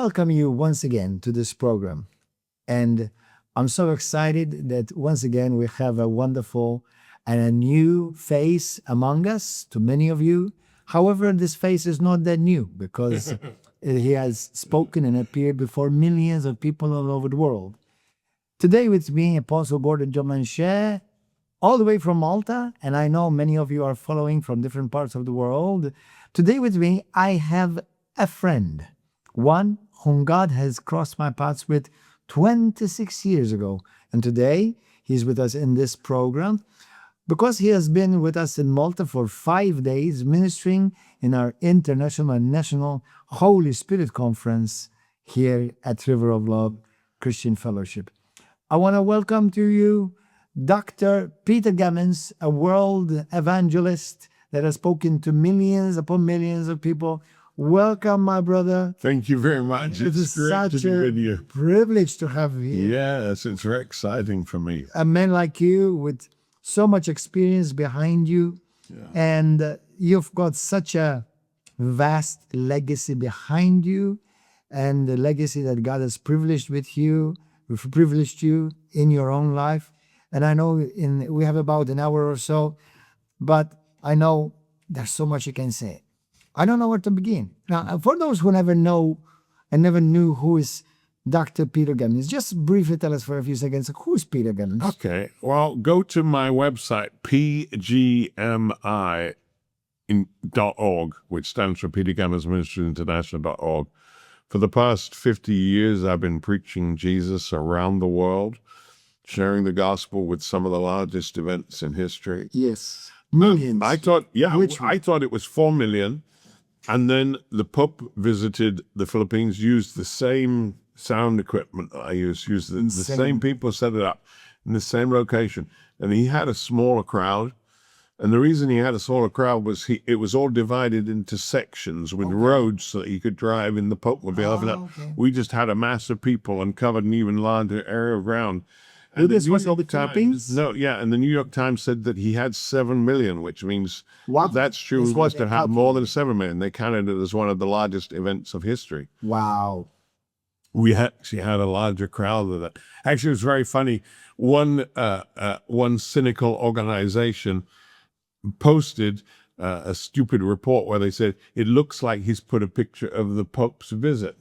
welcome you once again to this program. And I'm so excited that once again we have a wonderful and a new face among us to many of you. However, this face is not that new because he has spoken and appeared before millions of people all over the world. Today with me, Apostle Gordon John Manche, all the way from Malta, and I know many of you are following from different parts of the world. Today with me, I have a friend, one whom God has crossed my paths with 26 years ago. And today, he's with us in this program because he has been with us in Malta for 5 days, ministering in our international and national Holy Spirit Conference here at River of Love Christian Fellowship. I want to welcome to you Dr. Peter Gammons, a world evangelist that has spoken to millions upon millions of people. Welcome, my brother. Thank you very much. It's great to be with you. Privilege to have you here. Yes, it's very exciting for me. A man like you with so much experience behind you, and you've got such a vast legacy behind you, and the legacy that God has privileged you in your own life. And I know we have about an hour or so, but I know there's so much you can say. I don't know where to begin. Now, for those who never know and never knew who is Dr. Peter Gammons, just briefly tell us for a few seconds, who's Peter Gammons? Okay, well, go to my website, pgmi.org, which stands for Peter Gammons Ministry International.org. For the past 50 years, I've been preaching Jesus around the world, sharing the gospel with some of the largest events in history. Yes, millions. I thought it was 4 million. And then the Pope visited the Philippines, used the same sound equipment I used the same people set it up in the same location. And he had a smaller crowd. And the reason he had a smaller crowd was it was all divided into sections with roads so that he could drive in the Pope would be We just had a mass of people and covered an even larger area of ground. And this was all the Philippines? No, yeah, and the New York Times said that he had 7 million, which means if that's true, he must have had more than 7 million. They counted it as one of the largest events of history. Wow. We actually had a larger crowd than that. Actually, it was very funny. One cynical organization posted a stupid report where they said, it looks like he's put a picture of the Pope's visit.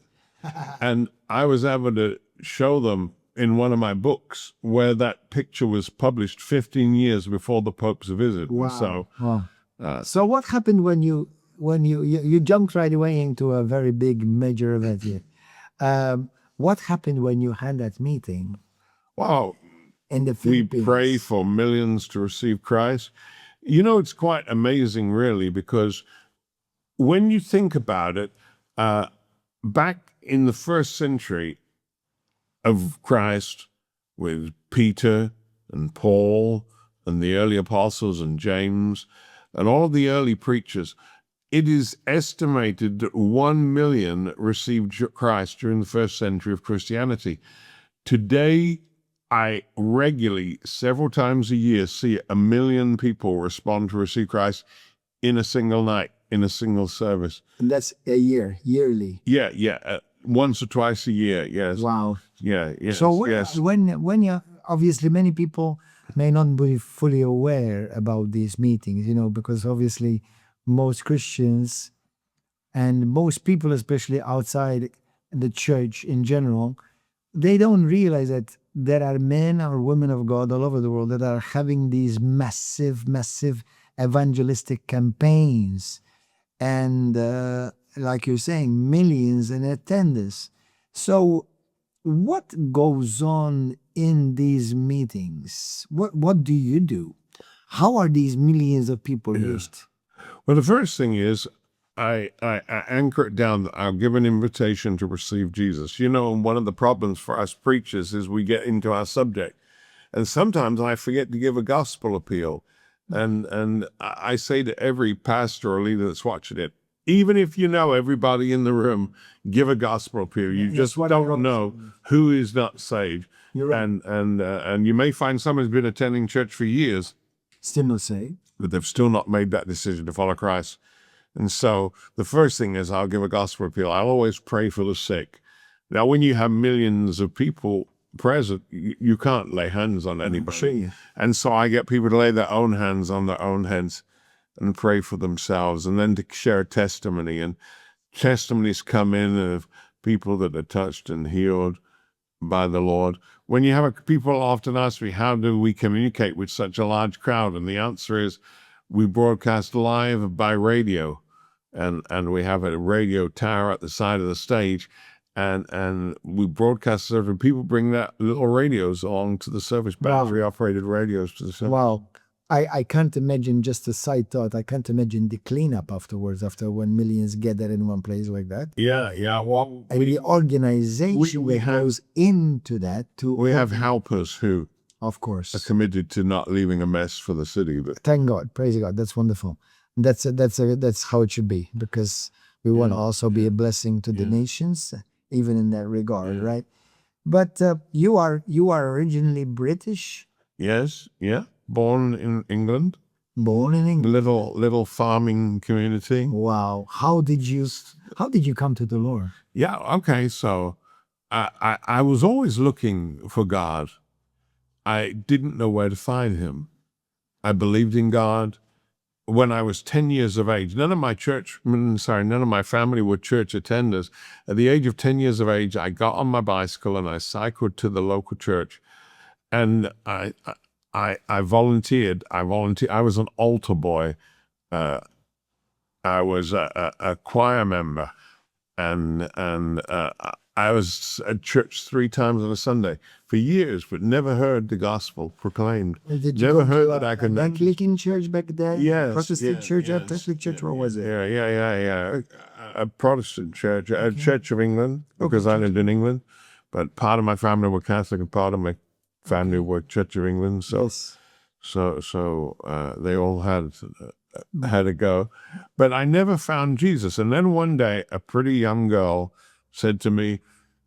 And I was able to show them in one of my books where that picture was published 15 years before the Pope's visit. Wow. So what happened when you jumped right away into a very big major event here? What happened when you had that meeting? Wow. In the Philippines? We pray for millions to receive Christ. You know, it's quite amazing, really, because when you think about it, back in the first century of Christ, with Peter and Paul and the early apostles and James and all of the early preachers, it is estimated that 1 million received Christ during the first century of Christianity. Today, I regularly, several times a year, see 1 million people respond to receive Christ in a single night, in a single service. And that's a year, yearly. Yeah. Once or twice a year, yes. Wow. Yeah, yes. So yes. when you obviously many people may not be fully aware about these meetings, because obviously most Christians and most people, especially outside the church in general, they don't realize that there are men or women of God all over the world that are having these massive evangelistic campaigns. And like you're saying, millions in attendance. So what goes on in these meetings? What do you do? How are these millions of people reached? Well, the first thing is I anchor it down. I'll give an invitation to receive Jesus. One of the problems for us preachers is we get into our subject. And sometimes I forget to give a gospel appeal. And I say to every pastor or leader that's watching it, even if you know everybody in the room, give a gospel appeal. You just don't know who is not saved. You're right. And you may find someone who's been attending church for years, Still not saved. but they've still not made that decision to follow Christ. And so the first thing is I'll give a gospel appeal. I'll always pray for the sick. Now, when you have millions of people present, you can't lay hands on anybody. And so I get people to lay their own hands on their own heads and pray for themselves, and then to share testimony. And testimonies come in of people that are touched and healed by the Lord. When you have people often ask me, how do we communicate with such a large crowd? And the answer is, we broadcast live by radio, and we have a radio tower at the side of the stage, and we broadcast service. People bring that little radios along to the service, battery operated radios to the service. Wow. I can't imagine, just a side thought, I can't imagine the cleanup afterwards, after when millions gather in one place like that. Yeah. Well, And the organization we have- goes into that to... we have helpers who Of course. are committed to not leaving a mess for the city. But Thank God. Praise God. That's wonderful. That's how it should be, because we want to also be a blessing to the nations, even in that regard, right? But you are originally British, yes, yeah, born in England, born in England. little farming community. Wow. How did you come to the Lord? Yeah, okay. So I was always looking for God. I didn't know where to find him. I believed in God. When I was 10 years of age, none of my family were church attenders. At the age of 10 years of age, I got on my bicycle and I cycled to the local church, and I volunteered. I was an altar boy. I was a choir member, and I was at church 3 times on a Sunday for years, but never heard the gospel proclaimed. Did you Never go heard to that I could. an Anglican church back then? Yes, Protestant church, Catholic church, what was it? Yeah. A Protestant church, a Church of England, because I lived in England, but part of my family were Catholic and part of my family were Church of England. So, Yes. so they all had a go, but I never found Jesus. And then one day, a pretty young girl said to me,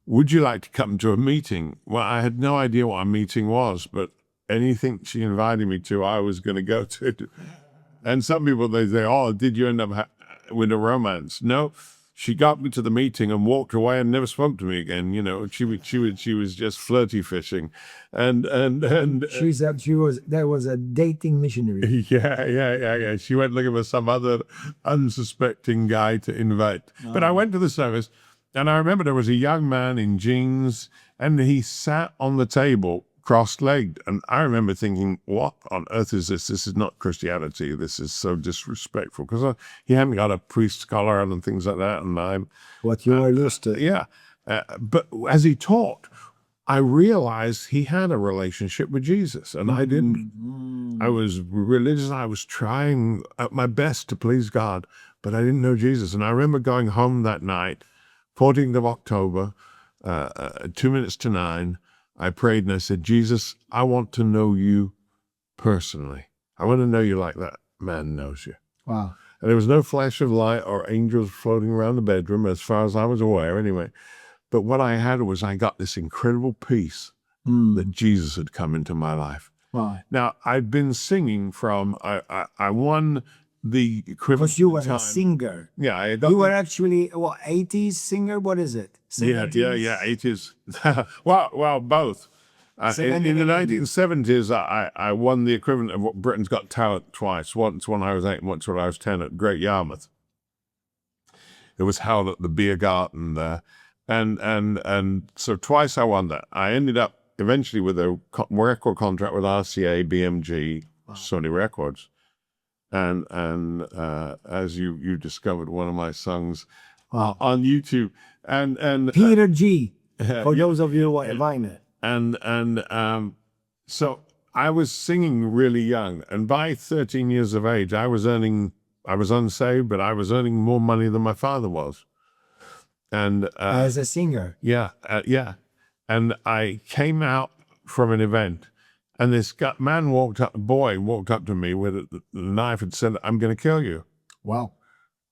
"Would you like to come to a meeting?" Well, I had no idea what a meeting was, but anything she invited me to, I was going to go to. And some people, they say, "Oh, did you end up with a romance?" No, she got me to the meeting and walked away and never spoke to me again. You know, she was just flirty fishing, and That was a dating missionary. yeah. She went looking for some other unsuspecting guy to invite. But I went to the service, and I remember there was a young man in jeans, and he sat on the table cross-legged. And I remember thinking, what on earth is this? This is not Christianity. This is so disrespectful, because he hadn't got a priest's collar and things like that. And I'm... What you are used to. Yeah. But as he taught, I realized he had a relationship with Jesus, and I didn't. I was religious. I was trying at my best to please God, but I didn't know Jesus. And I remember going home that night, 14th of October, 9:02, I prayed and I said, "Jesus, I want to know you personally. I want to know you like that man knows you." Wow. And there was no flash of light or angels floating around the bedroom, as far as I was aware anyway. But what I had was, I got this incredible peace that Jesus had come into my life. Wow. Now, I'd been singing from, I won the equivalent. Because you were time. a singer. Yeah, I got You were actually, what, 80s singer? What is it? 70s? Yeah, 80s. well, both. In the 1970s, I won the equivalent of what Britain's Got Talent twice. Once when I was 8 and once when I was 10 at Great Yarmouth. It was held at the Beer Garden there. And so twice I won that. I ended up eventually with a record contract with RCA, BMG, Sony Records. And as you discovered one of my songs on YouTube. And Peter G. For those of you who are Viner. So I was singing really young, and by 13 years of age, I was unsaved, but I was earning more money than my father was. And As a singer. yeah. And I came out from an event, and this boy walked up to me with a knife and said, "I'm going to kill you." Wow.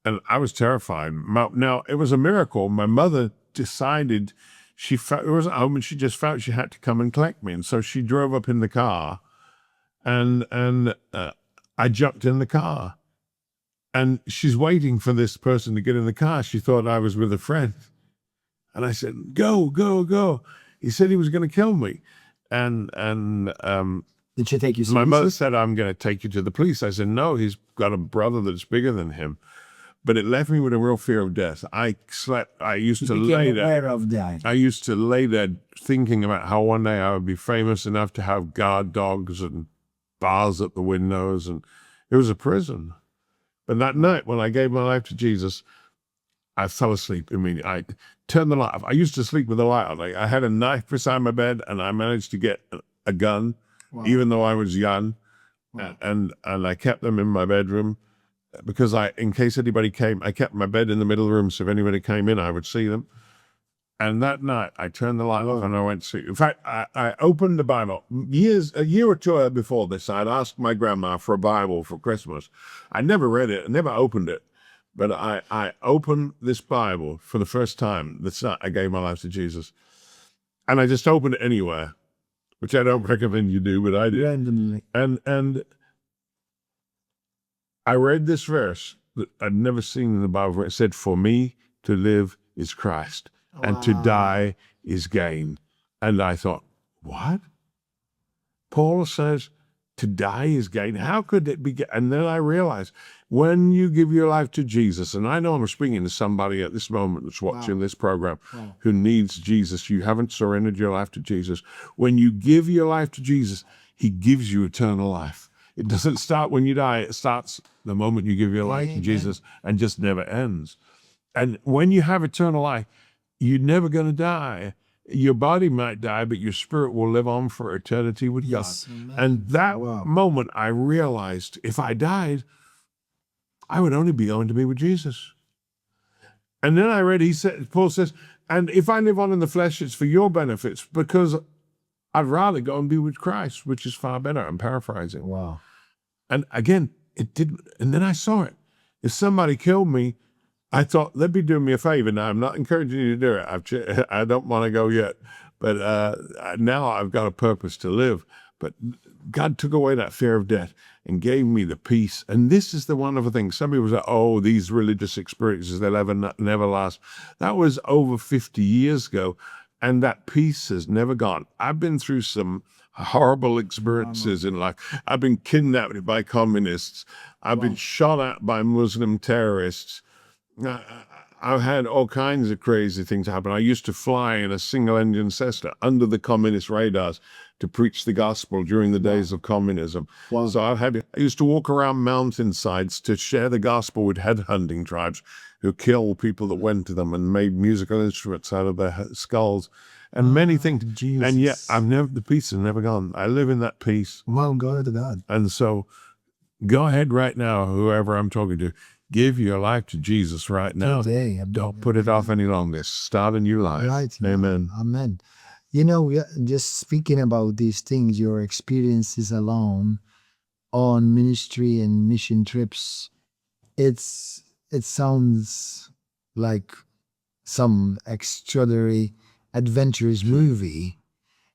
And I was terrified. Now, it was a miracle. My mother decided it wasn't home, and she just felt she had to come and collect me. And so she drove up in the car, and I jumped in the car. And she's waiting for this person to get in the car. She thought I was with a friend. And I said, go, go, go. He said he was going to kill me. And Did she take you my mother seriously? said, I'm going to take you to the police. I said, no, he's got a brother that's bigger than him. But it left me with a real fear of death. I used to Became lay there. aware of that. I used to lay there thinking about how one day I would be famous enough to have guard dogs and bars at the windows. And it was a prison. But that night when I gave my life to Jesus, I fell asleep immediately. I turned the light off. I used to sleep with the light on. I had a knife beside my bed, and I managed to get a gun, even though I was young. And I kept them in my bedroom because in case anybody came, I kept my bed in the middle of the room, so if anybody came in, I would see them. And that night, I turned the light off and I went to sleep. In fact, I opened the Bible. A year or two before this, I'd asked my grandma for a Bible for Christmas. I never read it, I never opened it. But I opened this Bible for the first time the night I gave my life to Jesus. And I just opened it anywhere, which I don't recommend you do, but I did. Randomly. And I read this verse that I'd never seen in the Bible where it said, for me to live is Christ, and to die is gain. And I thought, what? Paul says, to die is gain. How could it be? And then I realized, when you give your life to Jesus, and I know I'm speaking to somebody at this moment that's watching this program who needs Jesus. You haven't surrendered your life to Jesus. When you give your life to Jesus, he gives you eternal life. It doesn't start when you die. It starts the moment you give your life to Jesus and just never ends. And when you have eternal life, you're never going to die. Your body might die, but your spirit will live on for eternity with God. And that moment, I realized if I died, I would only be going to be with Jesus. And then I read, Paul says, and if I live on in the flesh, it's for your benefits, because I'd rather go and be with Christ, which is far better. I'm paraphrasing. Wow. And again, it didn't, and then I saw it. If somebody killed me, I thought, they'd be doing me a favor. Now, I'm not encouraging you to do it. I don't want to go yet. But now I've got a purpose to live. But God took away that fear of death and gave me the peace. And this is the wonderful thing. Some people say, oh, these religious experiences, they'll never last. That was over 50 years ago. And that peace has never gone. I've been through some horrible experiences in life. I've been kidnapped by communists. I've been shot at by Muslim terrorists. I've had all kinds of crazy things happen. I used to fly in a single-engine Cessna under the communist radars to preach the gospel during the days of communism. So I used to walk around mountainsides to share the gospel with headhunting tribes who killed people that went to them and made musical instruments out of their skulls and many things. Jesus. And yet the peace has never gone. I live in that peace. Well, glory to God. And so go ahead right now, whoever I'm talking to, give your life to Jesus right now. Today. Don't put it off any longer. Start a new life. Right. Amen. Amen. You know, just speaking about these things, your experiences alone on ministry and mission trips, it sounds like some extraordinary adventurous movie.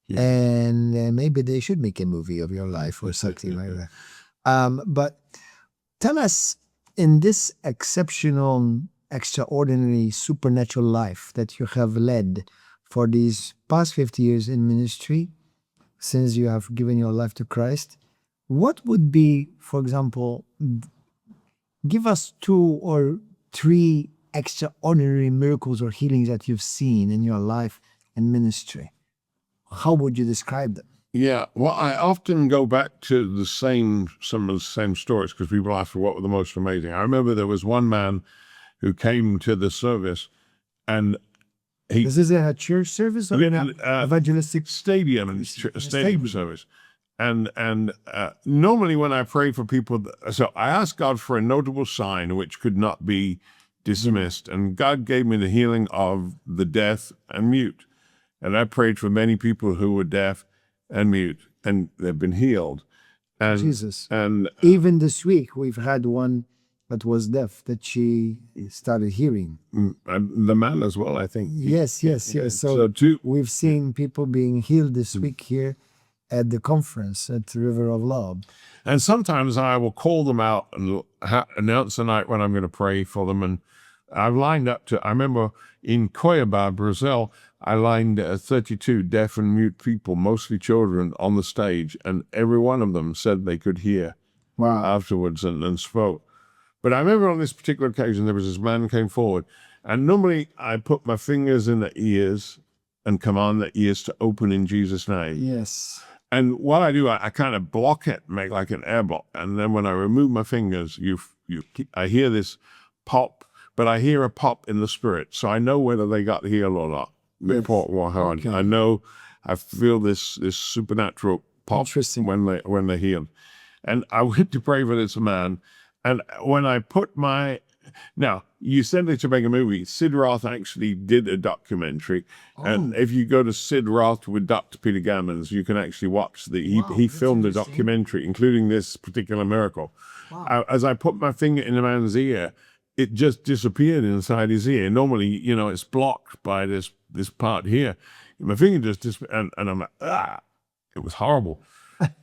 And maybe they should make a movie of your life or something like that. But tell us, in this exceptional, extraordinary, supernatural life that you have led for these past 50 years in ministry, since you have given your life to Christ, what would be, for example, give us 2 or 3 extraordinary miracles or healings that you've seen in your life and ministry? How would you describe them? Yeah, well, I often go back to some of the same stories because people ask what were the most amazing. I remember there was one man who came to the service, and This is a church service or evangelistic stadium service. And normally when I pray for people, so I asked God for a notable sign which could not be dismissed, and God gave me the healing of the deaf and mute. And I prayed for many people who were deaf and mute, and they've been healed. And Jesus. And even this week, we've had one that was deaf that she started hearing. the man as well, I think. Yes. So we've seen people being healed this week here at the conference at the River of Love. And sometimes I will call them out and announce the night when I'm going to pray for them. And I've lined up to, I remember in Cuiabá, Brazil, I lined 32 deaf and mute people, mostly children, on the stage, and every one of them said they could hear afterwards and spoke. But I remember on this particular occasion, there was this man came forward, and normally I put my fingers in the ears and command the ears to open in Jesus' name. Yes. And what I do, I kind of block it, make like an air block. And then when I remove my fingers, I hear this pop, but I hear a pop in the spirit. So I know whether they got healed or not. Okay. I know, I feel this supernatural pop when they're healed. And I went to pray for this man. And when I put now, you said that to make a movie. Sid Roth actually did a documentary. And if you go to Sid Roth with Dr. Peter Gammons, you can actually watch he filmed a documentary, including this particular miracle. As I put my finger in the man's ear, it just disappeared inside his ear. Normally, you know, it's blocked by this part here. My finger just disappeared, and I'm like, it was horrible.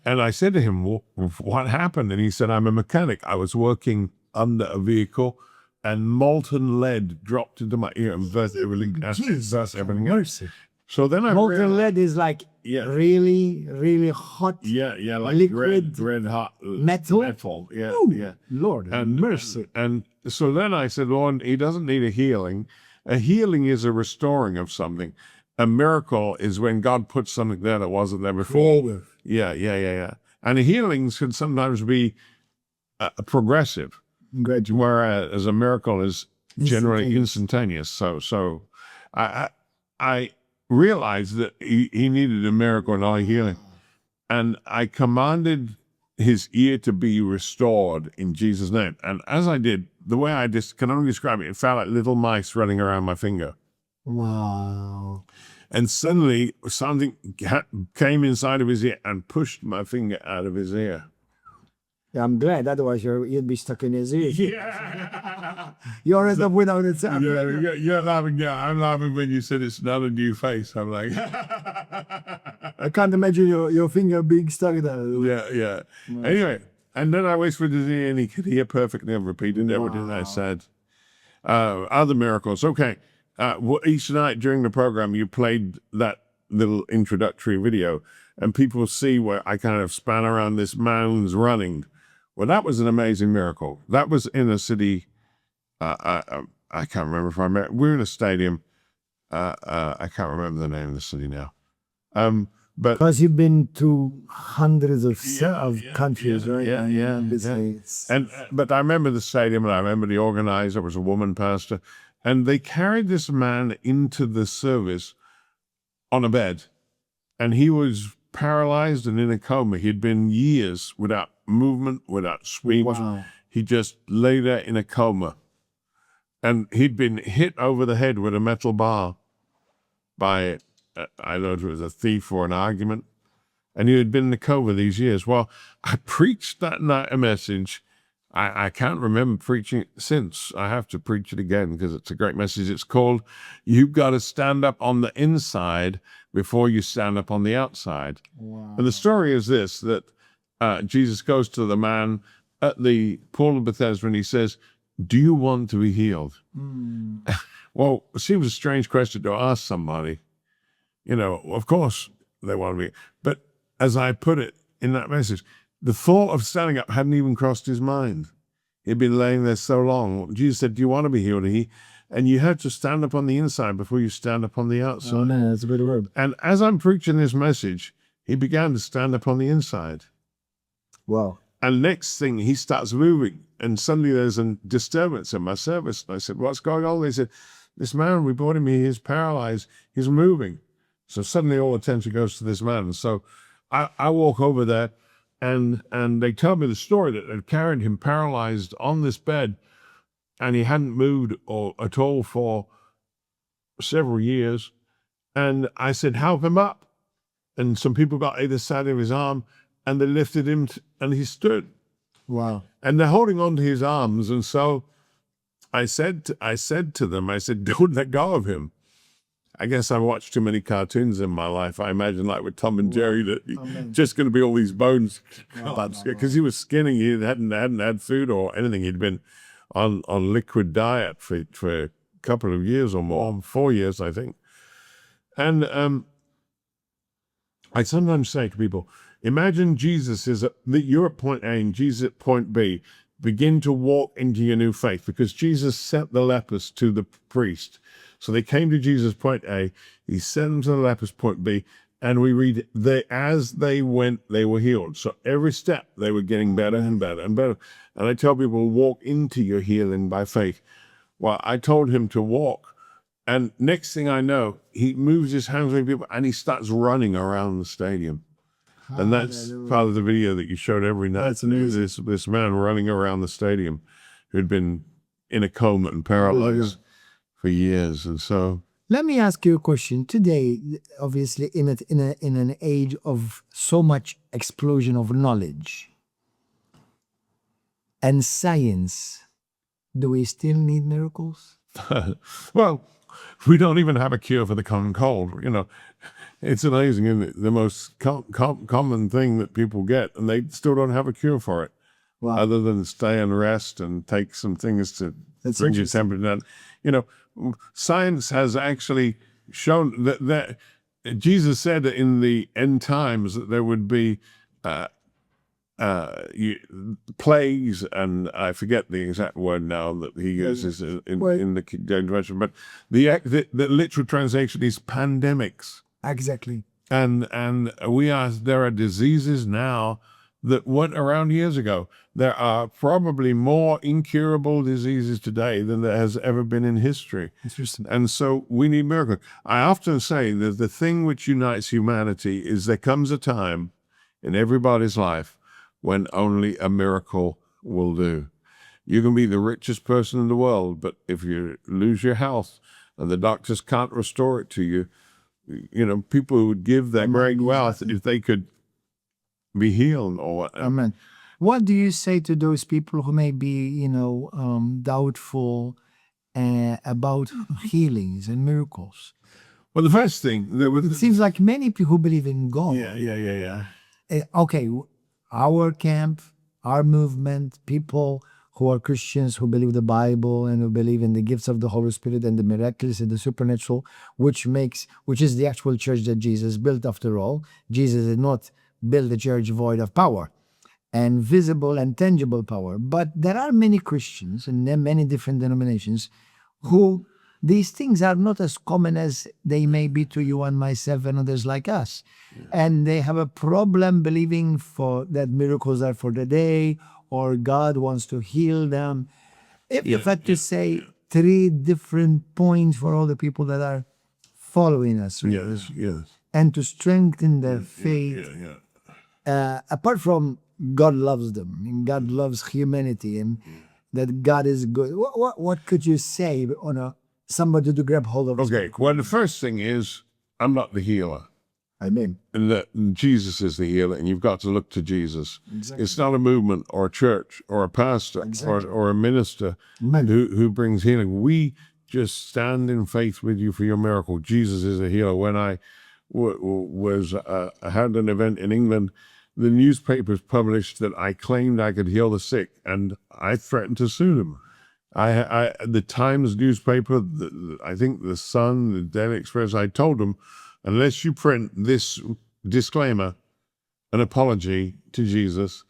And I said to him, well, what happened? And he said, I'm a mechanic. I was working under a vehicle, and molten lead dropped into my ear and burst everything. Mercy. So then I molten lead is like really, really hot. Yeah, like liquid red hot metal. Yeah, Ooh, yeah. Lord and mercy. And so then I said, Lord, he doesn't need a healing. A healing is a restoring of something. A miracle is when God puts something there that wasn't there before. Yeah. And healings can sometimes be progressive. Whereas a miracle is generally instantaneous. So I realized that he needed a miracle, not a healing. And I commanded his ear to be restored in Jesus' name. And as I did, the way I just can only describe it, it felt like little mice running around my finger. Wow. And suddenly something came inside of his ear and pushed my finger out of his ear. Yeah, I'm glad. Otherwise, you'd be stuck in his ear. Yeah. You're end up without it. You're laughing. Yeah, I'm laughing when you said it's not a new face. I'm like, I can't imagine your finger being stuck there. Yeah. Nice. Anyway, and then I whispered his ear, and he could hear perfectly and repeated everything I said. Other miracles. Okay. Each night during the program, you played that little introductory video, and people see where I kind of span around this mounds running. Well, that was an amazing miracle. That was in a city. I can't remember if I met. We're in a stadium. I can't remember the name of the city now. But because you've been to hundreds of countries, right? Yeah. But I remember the stadium, and I remember the organizer was a woman pastor, and they carried this man into the service on a bed, and he was paralyzed and in a coma. He'd been years without movement, without speech. Wow. He just lay there in a coma, and he'd been hit over the head with a metal bar by, I don't know if it was a thief or an argument, and he had been in a coma these years. Well, I preached that night a message. I can't remember preaching it since. I have to preach it again because it's a great message. It's called, You've Got to Stand Up on the Inside Before You Stand Up on the Outside. Wow. And the story is this, that Jesus goes to the man at the pool of Bethesda and he says, do you want to be healed? Well, it seems a strange question to ask somebody. You know, of course they want to be. But as I put it in that message, the thought of standing up hadn't even crossed his mind. He'd been laying there so long. Jesus said, do you want to be healed? And you have to stand up on the inside before you stand up on the outside. Oh, man, that's a bit word. And as I'm preaching this message, he began to stand up on the inside. Wow. And next thing, he starts moving. And suddenly there's a disturbance in my service. And I said, what's going on? They said, this man, we brought him here, he's paralyzed, he's moving. So suddenly all attention goes to this man. And so I walk over there, and they tell me the story that they'd carried him paralyzed on this bed, and he hadn't moved at all for several years. And I said, help him up. And some people got either side of his arm, and they lifted him, and he stood. Wow. And they're holding on to his arms. And so I said to them, don't let go of him. I guess I watched too many cartoons in my life. I imagine like with Tom and Jerry that just going to be all these bones. Because he was skinny. He hadn't had food or anything. He'd been on liquid diet for a couple of years or more, 4 years, I think. And I sometimes say to people, imagine Jesus you're at point A and Jesus at point B. Begin to walk into your new faith, because Jesus sent the lepers to the priest. So they came to Jesus point A, he sent them to the lepers point B, and we read, as they went, they were healed. So every step, they were getting better and better and better. And I tell people, walk into your healing by faith. Well, I told him to walk. And next thing I know, he moves his hands with people and he starts running around the stadium. And that's part of the video that you showed every night. That's amazing. This man running around the stadium who'd been in a coma and paralyzed for years. And so, let me ask you a question. Today, obviously, in an age of so much explosion of knowledge and science, do we still need miracles? well, we don't even have a cure for the common cold. You know, it's amazing, isn't it? The most common thing that people get, and they still don't have a cure for it. Wow. Other than stay and rest and take some things to bring your temperature down. You know, science has actually shown that Jesus said in the end times that there would be plagues, and I forget the exact word now that he uses in the King James Version, but the literal translation is pandemics. Exactly. And there are diseases now that weren't around years ago. There are probably more incurable diseases today than there has ever been in history. Interesting. And so we need miracles. I often say that the thing which unites humanity is there comes a time in everybody's life when only a miracle will do. You can be the richest person in the world, but if you lose your health and the doctors can't restore it to you, you know, people would give their great wealth if they could be healed or whatever. Amen. What do you say to those people who may be, you know, doubtful about healings and miracles? Well, the first thing it seems like many people who believe in God. Yeah. Okay, our camp, our movement, people who are Christians, who believe the Bible and who believe in the gifts of the Holy Spirit and the miraculous and the supernatural, which is the actual church that Jesus built after all. Jesus did not build a church void of power and visible and tangible power. But there are many Christians and many different denominations who these things are not as common as they may be to you and myself and others like us. Yeah. And they have a problem believing that miracles are for the day or God wants to heal them. If you had to say 3 different points for all the people that are following us, yes, and to strengthen their faith, apart from God loves them and God loves humanity and that God is good, what could you say on somebody to grab hold of? Okay, well, the first thing is, I'm not the healer. Amen. And that Jesus is the healer, and you've got to look to Jesus. Exactly. It's not a movement or a church or a pastor or a minister who brings healing. We just stand in faith with you for your miracle. Jesus is a healer. When I had an event in England, the newspapers published that I claimed I could heal the sick, and I threatened to sue them. The Times newspaper, I think the Sun, the Daily Express, I told them, unless you print this disclaimer, an apology to Jesus,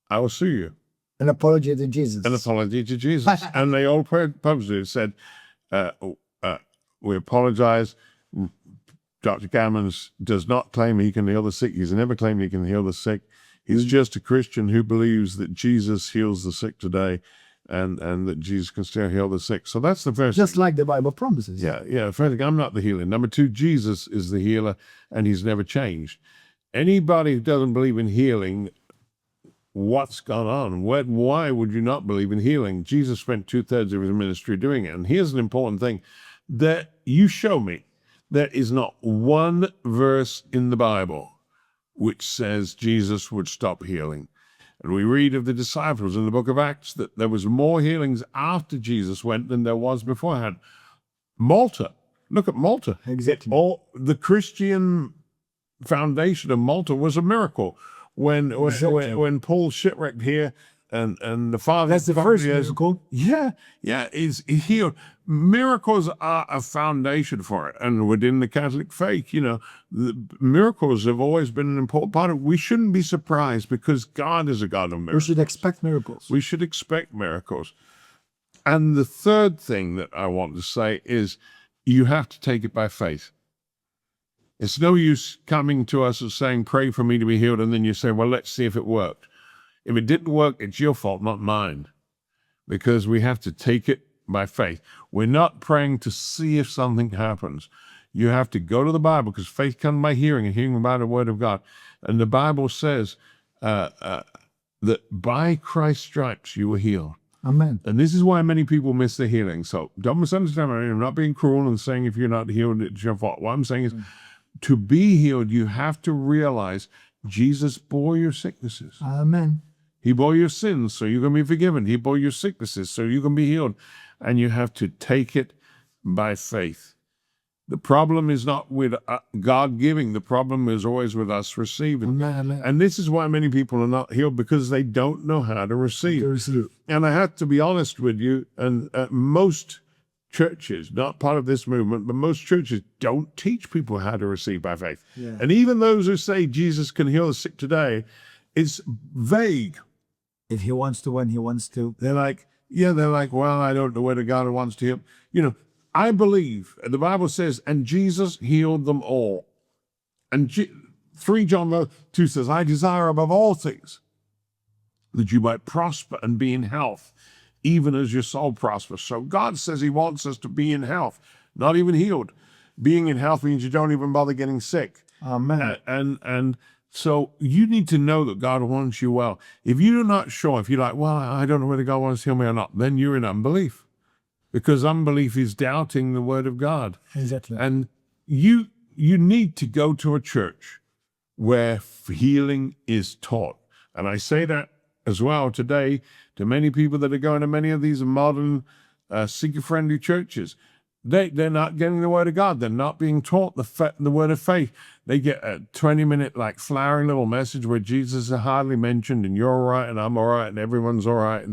I will sue you. An apology to Jesus. An apology to Jesus. And they all published it. It said, we apologize. Dr. Gammons does not claim he can heal the sick. He's never claimed he can heal the sick. He's just a Christian who believes that Jesus heals the sick today and that Jesus can still heal the sick. So that's the first Just thing. like the Bible promises. Yeah. First thing, I'm not the healer. Number 2, Jesus is the healer, and he's never changed. Anybody who doesn't believe in healing, what's gone on? Why would you not believe in healing? Jesus spent 2/3 of his ministry doing it. And here's an important thing, that you show me there is not one verse in the Bible which says Jesus would stop healing. And we read of the disciples in the book of Acts that there was more healings after Jesus went than there was beforehand. Malta, look at Malta. Exactly. The Christian foundation of Malta was a miracle. When Paul shipwrecked here, and the Father. That's the first is miracle. Yeah, is healed. Miracles are a foundation for it, and within the Catholic faith, the miracles have always been an important part of it. We shouldn't be surprised because God is a God of We miracles. should expect miracles. We should expect miracles. And the third thing that I want to say is you have to take it by faith. It's no use coming to us and saying, pray for me to be healed, and then you say, well, let's see if it worked. If it didn't work, it's your fault, not mine, because we have to take it by faith. We're not praying to see if something happens. You have to go to the Bible, because faith comes by hearing, and hearing by the word of God. And the Bible says that by Christ's stripes you were healed. Amen. And this is why many people miss the healing. So don't misunderstand me. I'm not being cruel and saying if you're not healed, it's your fault. What I'm saying is to be healed, you have to realize Jesus bore your sicknesses. Amen. He bore your sins, so you can be forgiven. He bore your sicknesses, so you can be healed. And you have to take it by faith. The problem is not with God giving. The problem is always with us receiving. Amen. And this is why many people are not healed, because they don't know how to receive. And I have to be honest with you, and most churches, not part of this movement, but most churches don't teach people how to receive by faith. Yeah. And even those who say Jesus can heal the sick today, it's vague. If he wants to, when he wants to. They're like, well, I don't know whether God wants to heal. I believe, the Bible says, and Jesus healed them all. And 3 John 2 says, I desire above all things that you might prosper and be in health, even as your soul prospers. So God says he wants us to be in health, not even healed. Being in health means you don't even bother getting sick. Amen. And so you need to know that God wants you well. If you're not sure, if you're like, well, I don't know whether God wants to heal me or not, then you're in unbelief. Because unbelief is doubting the word of God. Exactly. And you need to go to a church where healing is taught. And I say that as well today to many people that are going to many of these modern seeker-friendly churches. They're not getting the word of God. They're not being taught the word of faith. They get a 20-minute, flowering little message where Jesus is hardly mentioned, and you're all right, and I'm all right, and everyone's all right,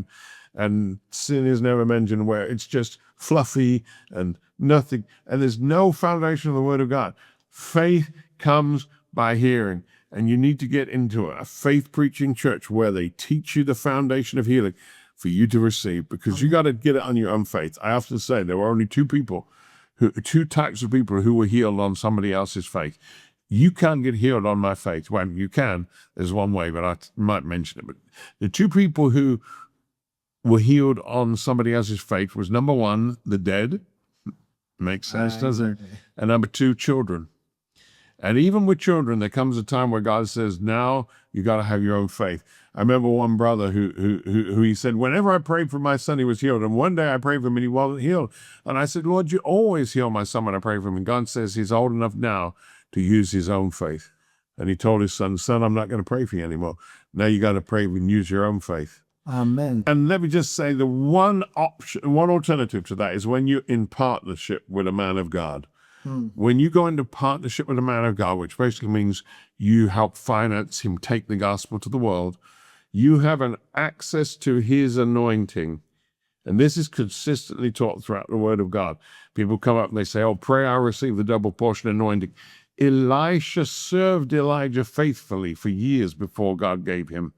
and sin is never mentioned, where it's just fluffy and nothing, and there's no foundation of the word of God. Faith comes by hearing, and you need to get into a faith-preaching church where they teach you the foundation of healing for you to receive, because you got to get it on your own faith. I often say there were only two types of people who were healed on somebody else's faith. You can't get healed on my faith. Well, you can. There's one way, but I might mention it. But the two people who were healed on somebody else's faith was, number one, the dead. Makes sense, doesn't it? And number two, children. And even with children, there comes a time where God says, now you got to have your own faith. I remember one brother who he said, whenever I prayed for my son, he was healed. And one day I prayed for him and he wasn't healed. And I said, Lord, you always heal my son when I pray for him. And God says he's old enough now to use his own faith. And he told his son, I'm not going to pray for you anymore. Now you got to pray and use your own faith. Amen. And let me just say, the one alternative to that is when you're in partnership with a man of God. When you go into partnership with a man of God, which basically means you help finance him take the gospel to the world, you have an access to his anointing. And this is consistently taught throughout the word of God. People come up and they say, pray I'll receive the double portion anointing. Elisha served Elijah faithfully for years before God gave him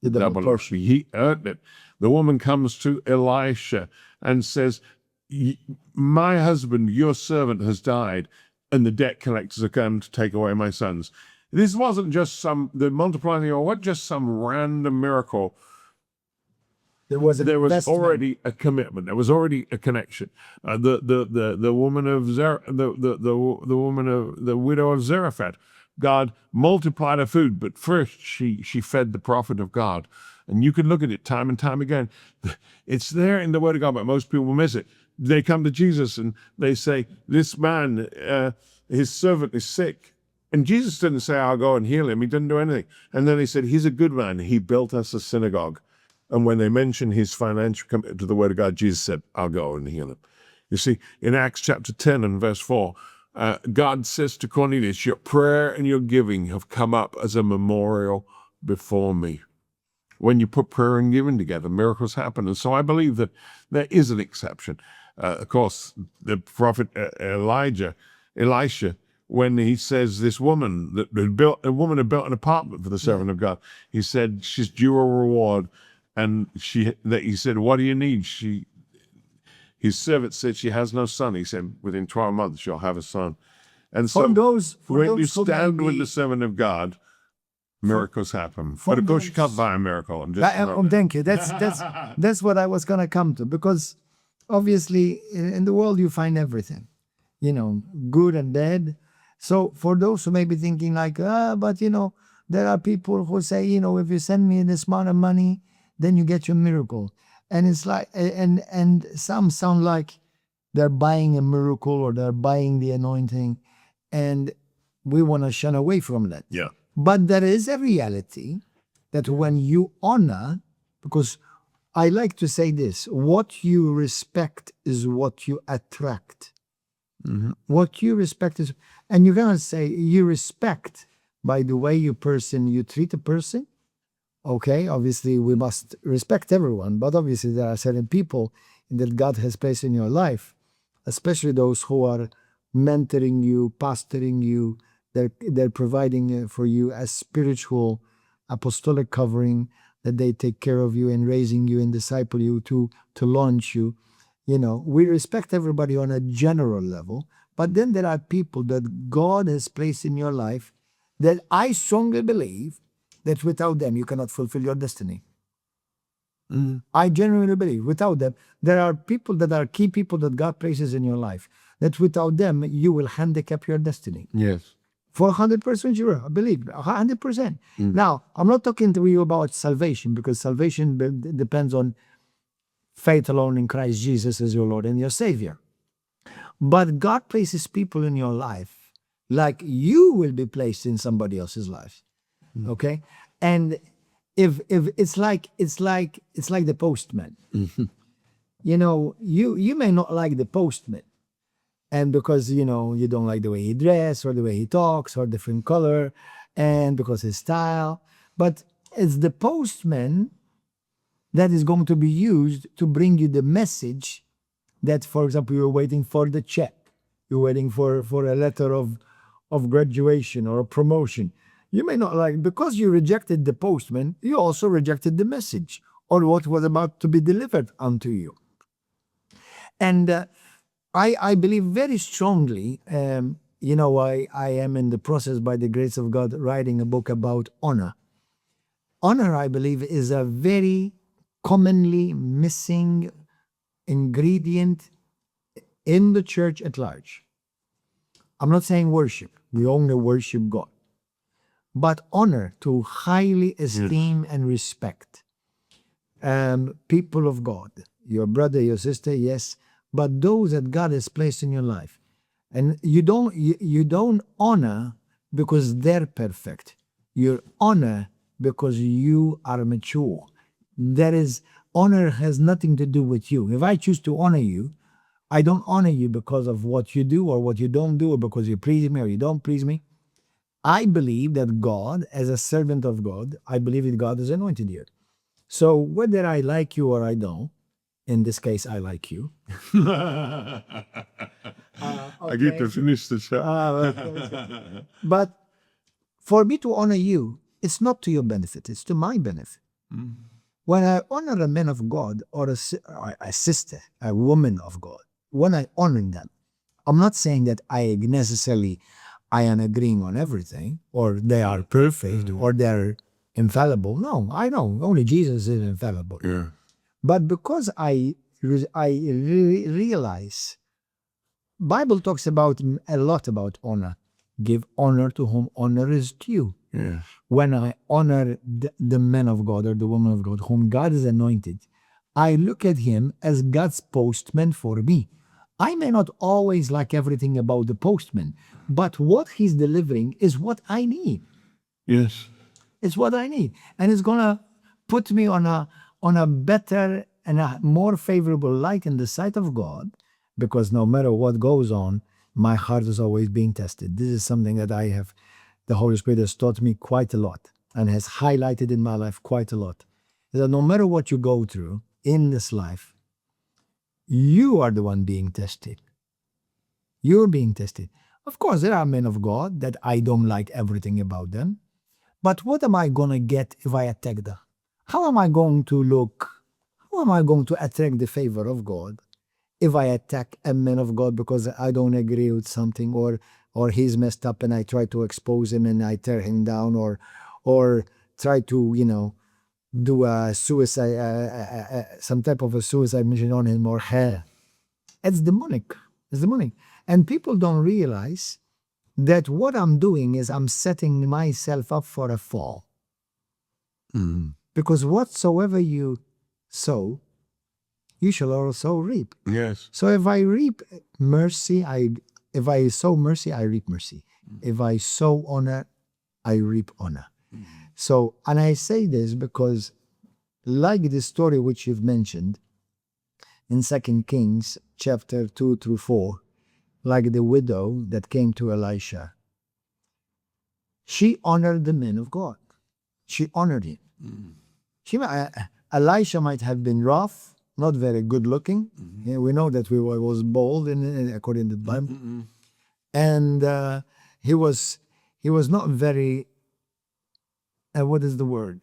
the double portion. He earned it. The woman comes to Elisha and says, my husband, your servant, has died, and the debt collectors are come to take away my sons. This wasn't just the multiplying the oil, just some random miracle. There was already a commitment. There was already a connection. The woman of the widow of Zarephath, God multiplied her food, but first she fed the prophet of God. And you can look at it time and time again. It's there in the word of God, but most people miss it. They come to Jesus and they say, this man, his servant is sick. And Jesus didn't say, I'll go and heal him. He didn't do anything. And then he said, he's a good man. He built us a synagogue. And when they mentioned his financial commitment to the word of God, Jesus said, I'll go and heal him. You see, in Acts chapter 10 and verse 4, God says to Cornelius, your prayer and your giving have come up as a memorial before me. when you put prayer and giving together, miracles happen. And so I believe that there is an exception. Of course, the prophet Elisha, when he says this woman had built an apartment for the servant of God, he said she's due a reward, and he said, "What do you need?" His servant said, "She has no son." He said, "Within 12 months she'll have a son." And so when you stand with the servant of God, miracles happen. But of course, you can't buy a miracle. Thank you. That's what I was gonna come to, because obviously in the world you find everything, good and bad. So for those who may be thinking like, but there are people who say, if you send me this amount of money, then you get your miracle. And it's like, and some sound like they're buying a miracle or they're buying the anointing, and we want to shun away from that. Yeah. But there is a reality that when you honor, because I like to say this, what you respect is what you attract. Mm-hmm. What you respect is, and you're gonna say you respect by the way you treat a person. Okay, obviously we must respect everyone, but obviously there are certain people that God has placed in your life, especially those who are mentoring you, pastoring you. They're providing for you a spiritual, apostolic covering, that they take care of you and raising you and disciple you to launch you. We respect everybody on a general level, but then there are people that God has placed in your life that I strongly believe that without them you cannot fulfill your destiny. Mm-hmm. I genuinely believe without them, there are people that are key people that God places in your life, that without them you will handicap your destiny. Yes. For 100% sure, I believe, 100%. Now, I'm not talking to you about salvation, because salvation depends on faith alone in Christ Jesus as your Lord and your Savior. But God places people in your life like you will be placed in somebody else's life. Okay? And if it's like the postman. You may not like the postman, and because you don't like the way he dressed or the way he talks or different color, and because his style, but it's the postman that is going to be used to bring you the message that, for example, you're waiting for the check, you're waiting for a letter of graduation or a promotion. You may not like, because you rejected the postman, you also rejected the message or what was about to be delivered unto you. And I believe very strongly, I am in the process, by the grace of God, writing a book about honor. Honor, I believe, is a very commonly missing ingredient in the church at large. I'm not saying worship. We only worship God. But honor, to highly esteem and respect people of God, your brother, your sister, yes, but those that God has placed in your life. And you don't honor because they're perfect. You honor because you are mature. That is, honor has nothing to do with you. If I choose to honor you, I don't honor you because of what you do or what you don't do, or because you please me or you don't please me. I believe that God, as a servant of God, I believe that God has anointed you. So whether I like you or I don't, in this case, I like you. I get to finish the show. But for me to honor you, it's not to your benefit, it's to my benefit. When I honor a man of God or a sister, a woman of God, when I honor them, I'm not saying that I am agreeing on everything, or they are perfect, or they're infallible. No, I know only Jesus is infallible. Yeah. But because I realize, Bible talks about a lot about honor. Give honor to whom honor is due. Yes. When I honor the man of God or the woman of God whom God has anointed, I look at him as God's postman for me. I may not always like everything about the postman, but what he's delivering is what I need. Yes. It's what I need. And it's going to put me on a better and a more favorable light in the sight of God, because no matter what goes on, my heart is always being tested. This is something that the Holy Spirit has taught me quite a lot and has highlighted in my life quite a lot. that no matter what you go through in this life, you are the one being tested. You're being tested. Of course, there are men of God that I don't like everything about them. But what am I going to get if I attack them? How am I going to look? How am I going to attract the favor of God if I attack a man of God because I don't agree with something, or he's messed up and I try to expose him and I tear him down, or try to do a suicide, some type of a suicide mission on him or her? It's demonic. It's demonic. And people don't realize that what I'm doing is I'm setting myself up for a fall. Because whatsoever you sow, you shall also reap. Yes. So if I reap mercy, if I sow mercy, I reap mercy. If I sow honor, I reap honor. So, and I say this because, like the story which you've mentioned in 2 Kings chapter 2 through 4, like the widow that came to Elisha, she honored the man of God. She honored him. Elisha might have been rough, not very good looking. Yeah, we know that he was bold, according to the Bible, and he was not very. What is the word?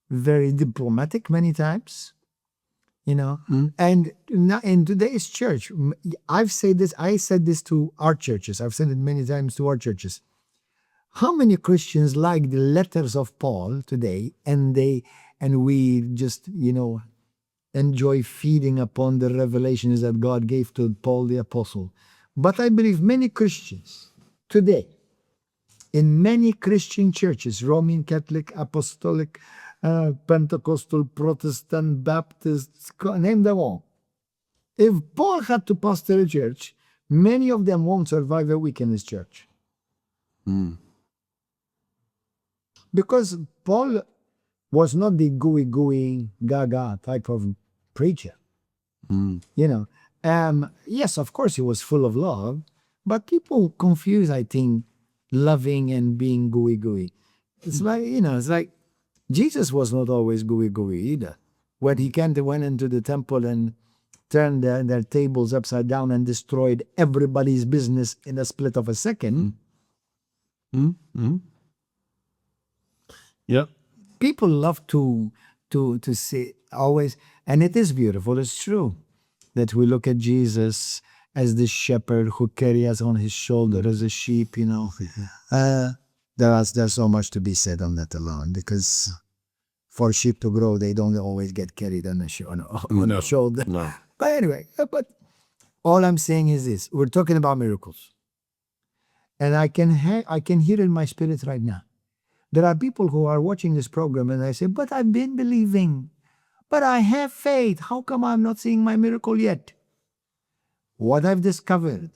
Very diplomatic many times. And in today's church, I've said this. I said this to our churches. I've said it many times to our churches. How many Christians like the letters of Paul today, and we just enjoy feeding upon the revelations that God gave to Paul the apostle? But I believe many Christians today, in many Christian churches, Roman Catholic, Apostolic, Pentecostal, Protestant, Baptist, name them all. If Paul had to pastor a church, many of them won't survive a week in his church. Because Paul was not the gooey, gaga type of preacher. Yes, of course, he was full of love, but people confuse, I think, loving and being gooey. It's like Jesus was not always gooey either. When he went into the temple and turned their tables upside down and destroyed everybody's business in a split of a second. Yep. People love to say always, and it is beautiful, it's true, that we look at Jesus as the shepherd who carries us on his shoulder as a sheep, There's so much to be said on that alone, because for sheep to grow, they don't always get carried on the shoulder. No. But anyway, but all I'm saying is this: we're talking about miracles, and I can hear in my spirit right now. There are people who are watching this program, and I say, "But I've been believing, but I have faith. How come I'm not seeing my miracle yet?" What I've discovered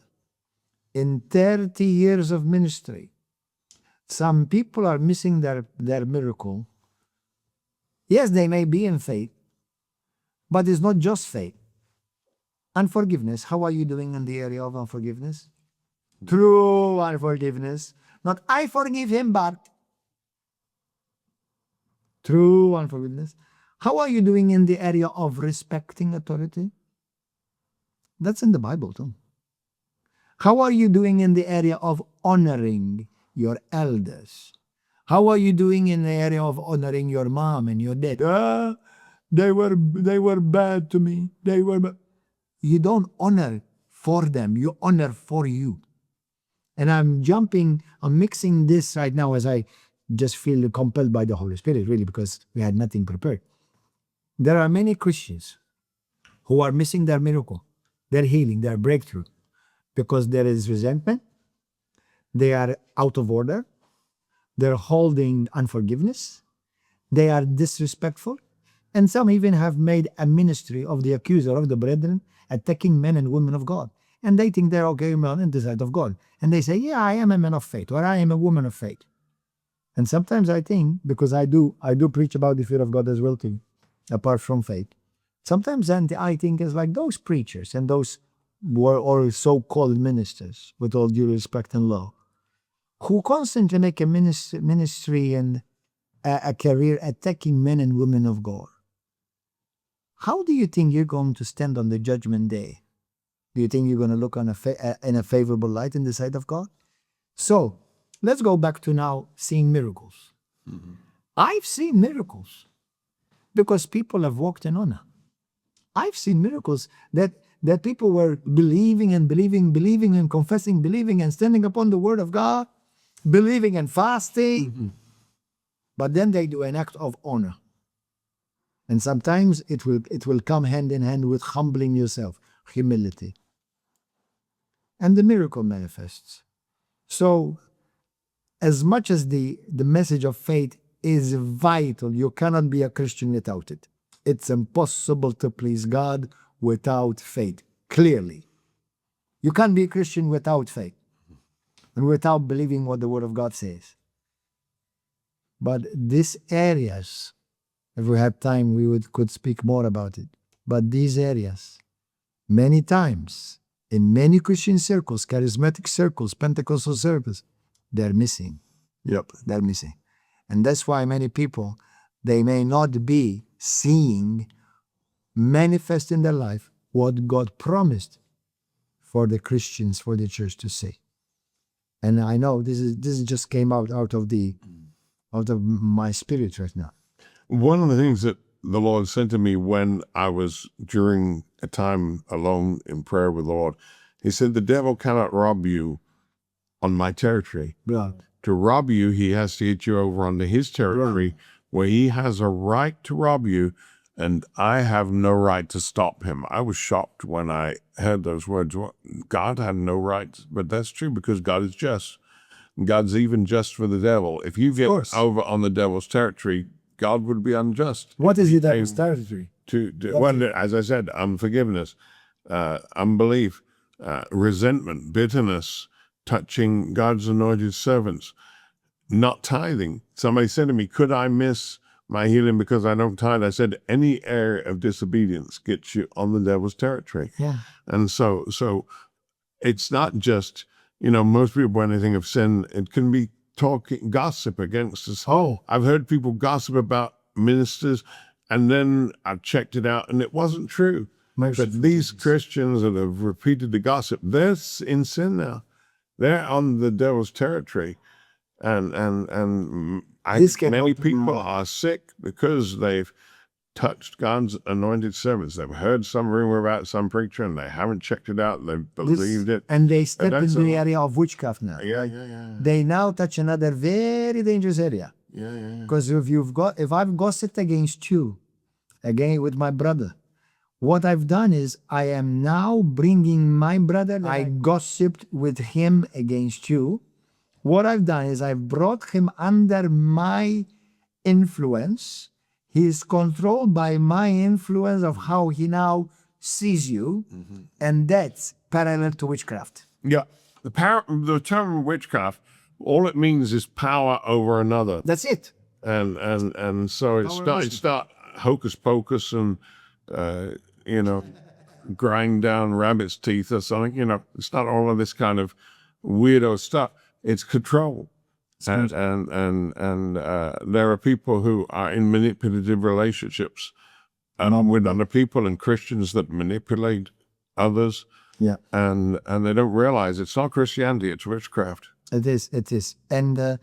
in 30 years of ministry, some people are missing their miracle. Yes, they may be in faith, but it's not just faith. Unforgiveness. How are you doing in the area of unforgiveness? True unforgiveness. Not I forgive him, but true unforgiveness. How are you doing in the area of respecting authority? That's in the Bible too. How are you doing in the area of honoring your elders? How are you doing in the area of honoring your mom and your dad? They were bad to me. You don't honor for them, you honor for you. And I'm mixing this right now as I just feel compelled by the Holy Spirit, really, because we had nothing prepared. There are many Christians who are missing their miracle, their healing, their breakthrough, because there is resentment, they are out of order, they're holding unforgiveness, they are disrespectful, and some even have made a ministry of the accuser of the brethren, attacking men and women of God. And they think they're okay men in the sight of God. And they say, yeah, I am a man of faith, or I am a woman of faith. And sometimes I think, because I do preach about the fear of God as well too, apart from faith. Sometimes I think it's like those preachers and those or so-called ministers, with all due respect and love, who constantly make a ministry and a career attacking men and women of God. how do you think you're going to stand on the judgment day? Do you think you're going to look on in a favorable light in the sight of God? So let's go back to now seeing miracles. I've seen miracles because people have walked in honor. I've seen miracles that people were believing and believing and confessing, believing and standing upon the word of God, believing and fasting. But then they do an act of honor. And sometimes it will come hand in hand with humbling yourself, humility. And the miracle manifests. So as much as the message of faith is vital, you cannot be a Christian without it. It's impossible to please God without faith, clearly. You can't be a Christian without faith and without believing what the Word of God says. But these areas, if we had time, we could speak more about it. But these areas, many times, in many Christian circles, charismatic circles, Pentecostal circles, they're missing. Yep. They're missing. And that's why many people, they may not be seeing manifest in their life what God promised for the Christians, for the church to say. And I know this just came out of my spirit right now. One of the things that the Lord said to me when I was during a time alone in prayer with the Lord, he said, the devil cannot rob you on my territory. Right. To rob you, he has to get you over onto his territory where he has a right to rob you, and I have no right to stop him. I was shocked when I heard those words. God had no right, but that's true because God is just. God's even just for the devil. If you get over on the devil's territory, God would be unjust. What is the devil's territory? Well, as I said, unforgiveness, unbelief, resentment, bitterness, touching God's anointed servants, not tithing. Somebody said to me, could I miss my healing because I don't tithe? I said, any area of disobedience gets you on the devil's territory. Yeah. And so it's not just, most people, when they think of sin, it can be talking, gossip against us. Oh. I've heard people gossip about ministers, and then I've checked it out, and it wasn't true. But these Christians that have repeated the gossip, they're in sin now. They're on the devil's territory. And many people are sick because they've touched God's anointed servants. They've heard some rumor about some preacher and they haven't checked it out. They've believed it. And they step into the area of witchcraft now. Yeah. They now touch another very dangerous area. Yeah. Because if I've gossiped against you, again with my brother, what I've done is I am now bringing my brother. I gossiped with him against you. What I've done is I've brought him under my influence. He is controlled by my influence of how he now sees you. And that's parallel to witchcraft. Yeah. The term witchcraft, all it means is power over another. That's it. And so it's not hocus pocus and, grind down rabbit's teeth or something. It's not all of this kind of weirdo stuff. It's control. And there are people who are in manipulative relationships with other people and Christians that manipulate others. Yeah. And they don't realize it's not Christianity, it's witchcraft. It is. And,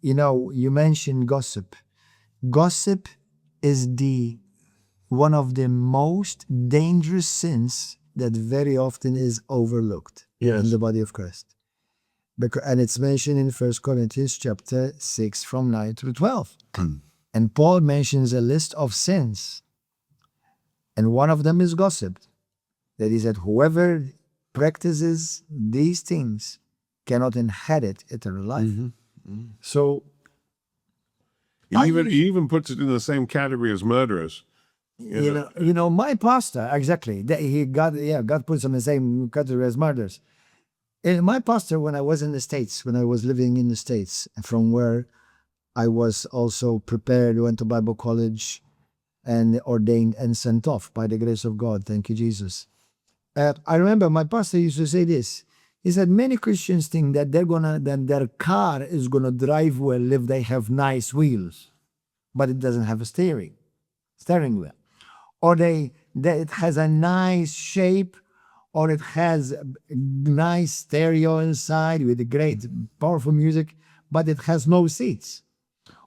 you mentioned gossip. Gossip is one of the most dangerous sins that very often is overlooked in the body of Christ. And it's mentioned in 1 Corinthians chapter 6 from 9 through 12. And Paul mentions a list of sins. And one of them is gossip. That is that whoever practices these things cannot inherit eternal life. So he even puts it in the same category as murderers. My pastor, exactly. God puts him in the same category as murderers. And my pastor, when I was in the States, when I was living in the States, from where I was also prepared, went to Bible college and ordained and sent off by the grace of God. Thank you, Jesus. I remember my pastor used to say this. He said, many Christians think that their car is going to drive well if they have nice wheels, but it doesn't have a steering wheel. or that it has a nice shape, or it has a nice stereo inside with great powerful music, but it has no seats.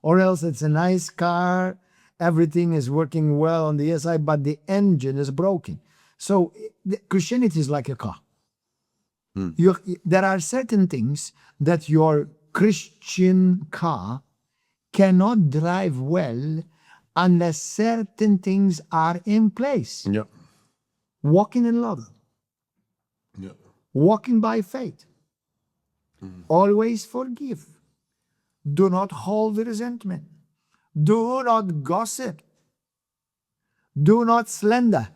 Or else it's a nice car, everything is working well on the inside, but the engine is broken. So Christianity is like a car. There are certain things that your Christian car cannot drive well unless certain things are in place. Yeah. Walking in love, Yeah. walking by faith, always forgive, do not hold resentment, do not gossip, do not slander,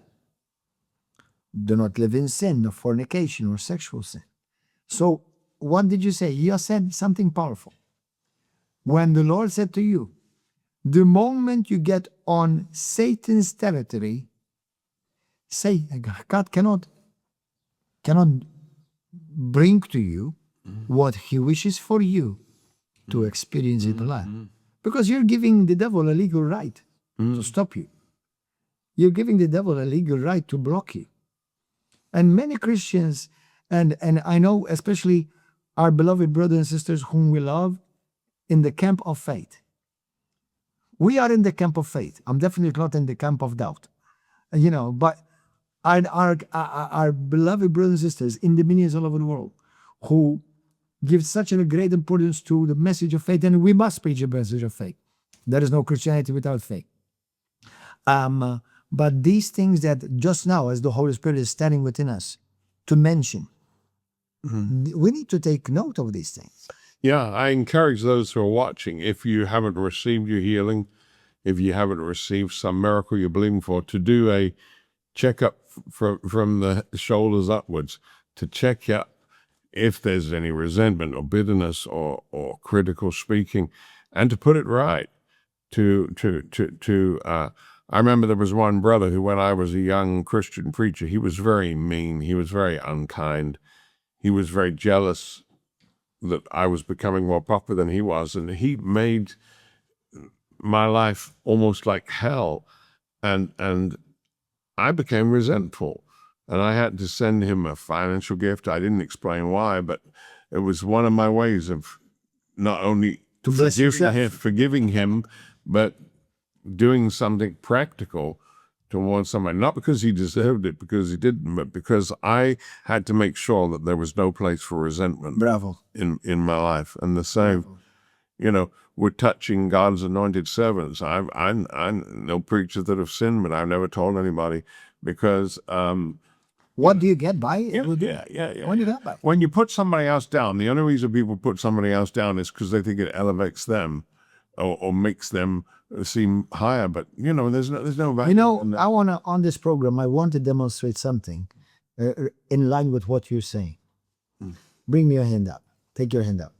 do not live in sin or fornication or sexual sin. So, what did you say? You said something powerful. When the Lord said to you, the moment you get on Satan's territory, say, God cannot bring to you what he wishes for you to experience in life. Because you're giving the devil a legal right to stop you. You're giving the devil a legal right to block you. And many Christians, and I know especially our beloved brothers and sisters whom we love, in the camp of faith. We are in the camp of faith. I'm definitely not in the camp of doubt. But our beloved brothers and sisters in the ministries all over the world who give such a great importance to the message of faith, and we must preach the message of faith. There is no Christianity without faith. But these things that just now, as the Holy Spirit is standing within us to mention, we need to take note of these things. Yeah, I encourage those who are watching, if you haven't received your healing, if you haven't received some miracle you're believing for, to do a checkup from the shoulders upwards, to check out if there's any resentment or bitterness or critical speaking, and to put it right. I remember there was one brother who, when I was a young Christian preacher, he was very mean. He was very unkind. He was very jealous that I was becoming more popular than he was, and he made my life almost like hell, and I became resentful, and I had to send him a financial gift. I didn't explain why, but it was one of my ways of not only forgiving him, but doing something practical towards somebody, not because he deserved it, because he didn't, but because I had to make sure that there was no place for resentment. Bravo. In my life. And the same, we're touching God's anointed servants. I know preachers that have sinned, but I've never told anybody, because what do you get by it? yeah. What do you get by it? When you put somebody else down, the only reason people put somebody else down is because they think it elevates them or makes them seem higher. But there's no value in that. I want to, on this program, I want to demonstrate something in line with what you're saying. Bring me your hand up. Take your hand up.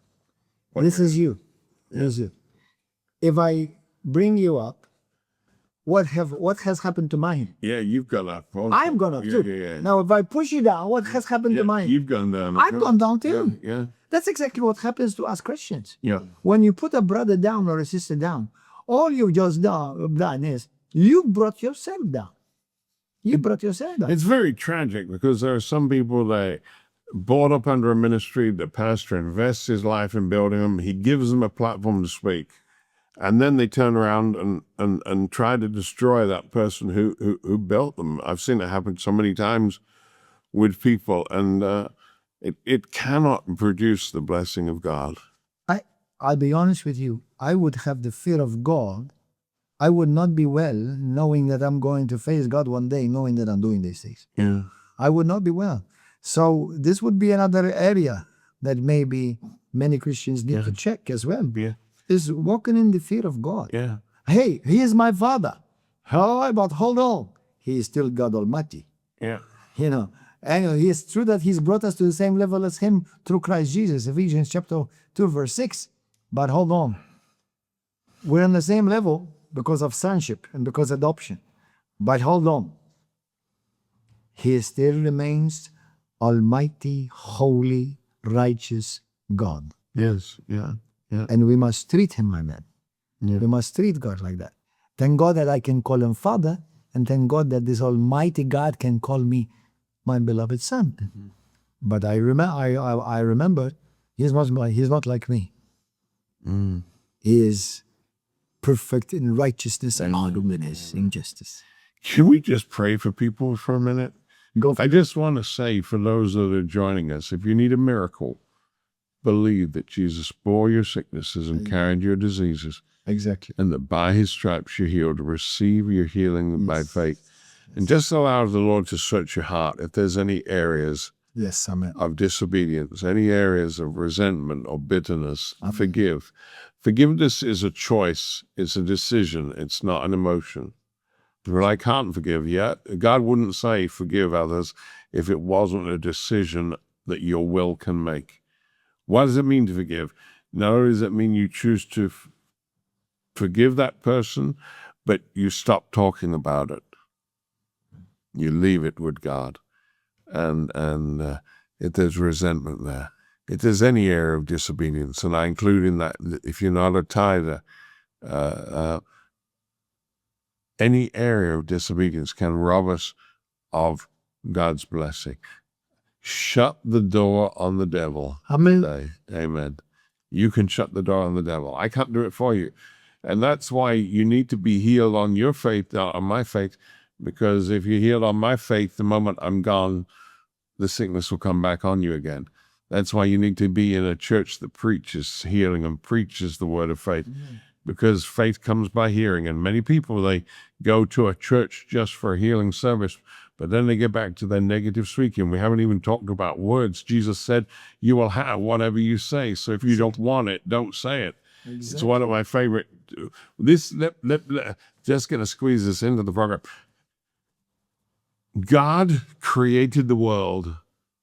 This is you. This is you. If I bring you up, what has happened to my hand? Yeah, you've gone up. I'm gone up too. Yeah. Now, if I push you down, what has happened to my hand? You've gone down. I've gone down too. Yeah. That's exactly what happens to us Christians. Yeah. When you put a brother down or a sister down, all you've just done is you brought yourself down. You brought yourself down. It's very tragic, because there are some people that brought up under a ministry, the pastor invests his life in building them, he gives them a platform to speak, and then they turn around and try to destroy that person who built them. I've seen it happen so many times with people, and it cannot produce the blessing of God. I'll be honest with you. I would have the fear of God. I would not be well knowing that I'm going to face God one day, knowing that I'm doing these things. Yeah. I would not be well. So this would be another area that maybe many Christians need to check as well. Yeah. Is walking in the fear of God. Yeah. Hey, he is my Father. But hold on. He is still God Almighty. Yeah. And it's true that he's brought us to the same level as him through Christ Jesus, Ephesians chapter 2, verse 6. But hold on. We're on the same level because of sonship and because of adoption. But hold on. He still remains Almighty, holy, righteous God. Yes. Yeah. Yeah. And we must treat him like that. Yeah. We must treat God like that. Thank God that I can call him Father and thank God that this Almighty God can call me my beloved son. But I remember he's not like me. He is perfect in righteousness and holiness in justice. Can we just pray for people for a minute? Go for I it. just want to say for those that are joining us, if you need a miracle, believe that Jesus bore your sicknesses and carried your diseases, Exactly. and that by his stripes you're healed. Receive your healing by faith. And just allow the Lord to search your heart. If there's any areas Yes, amen. of disobedience, any areas of resentment or bitterness, forgive. Forgiveness is a choice. It's a decision. It's not an emotion. Well, I can't forgive yet. God wouldn't say forgive others if it wasn't a decision that your will can make. What does it mean to forgive? Not only does it mean you choose to forgive that person, but you stop talking about it. You leave it with God. And if there's resentment there, if there's any area of disobedience, and I include in that, if you're not a tither, any area of disobedience can rob us of God's blessing. Shut the door on the devil. Amen. Today. Amen. You can shut the door on the devil. I can't do it for you. And that's why you need to be healed on your faith, not on my faith, because if you're healed on my faith, the moment I'm gone, the sickness will come back on you again. That's why you need to be in a church that preaches healing and preaches the word of faith, because faith comes by hearing. And many people, they go to a church just for a healing service, but then they get back to their negative speaking. We haven't even talked about words. Jesus said, you will have whatever you say. So if you don't want it, don't say it. Exactly. It's one of my favorite. Just going to squeeze this into the program. God created the world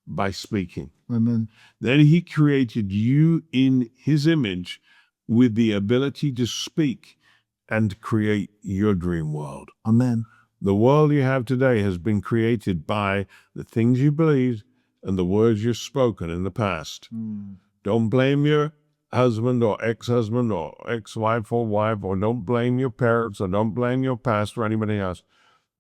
by speaking. Amen. Then he created you in his image with the ability to speak and create your dream world. Amen. The world you have today has been created by the things you believe and the words you've spoken in the past. Don't blame your husband or ex-husband or ex-wife or wife, or don't blame your parents, or don't blame your past or anybody else.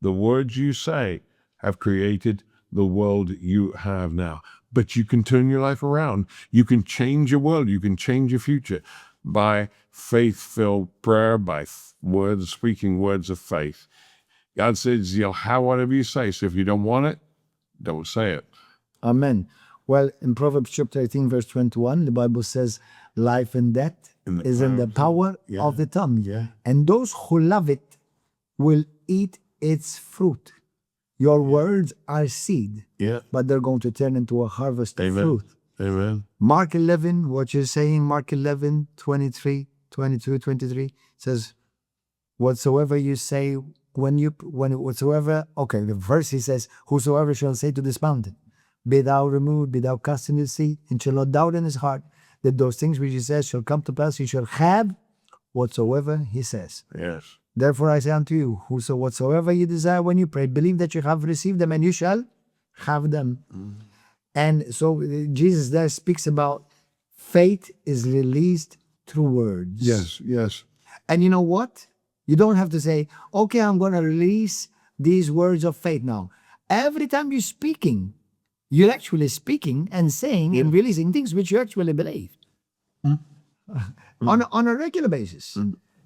The words you say have created the world you have now. But you can turn your life around. You can change your world. You can change your future by faith-filled prayer, by words, speaking words of faith. God says you'll have whatever you say. So if you don't want it, don't say it. Amen. Well, in Proverbs chapter 18, verse 21, the Bible says, life and death is in the power of the tongue. Yeah. And those who love it will eat its fruit. Your words are seed, but they're going to turn into a harvest of fruit. Amen. Mark 11, what you're saying, Mark 11, 23, 22, 23, says, whatsoever you say, the verse he says, whosoever shall say to this mountain, be thou removed, be thou cast into the sea, and shall not doubt in his heart that those things which he says shall come to pass, he shall have whatsoever he says. Yes. Therefore I say unto you, whatsoever you desire when you pray, believe that you have received them, and you shall have them. And so Jesus there speaks about faith is released through words. Yes. And you know what? You don't have to say, okay, I'm going to release these words of faith now. Every time you're speaking, you're actually speaking and saying and releasing things which you actually believe on a regular basis.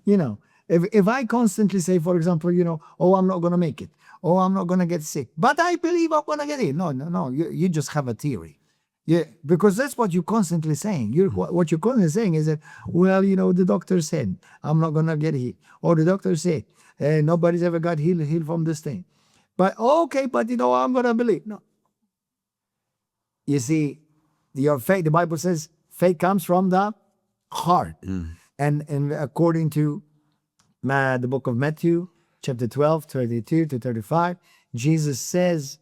You know, if I constantly say, for example, I'm not going to make it. Oh, I'm not going to get sick. But I believe I'm going to get it. No. You just have a theory. Yeah, because that's what you're constantly saying. What you're constantly saying is that, the doctor said, I'm not going to get healed. Or the doctor said, nobody's ever got healed from this thing. But, I'm going to believe. No. You see, your faith, the Bible says, faith comes from the heart. And according to the book of Matthew, chapter 12, 32 to 35, Jesus says,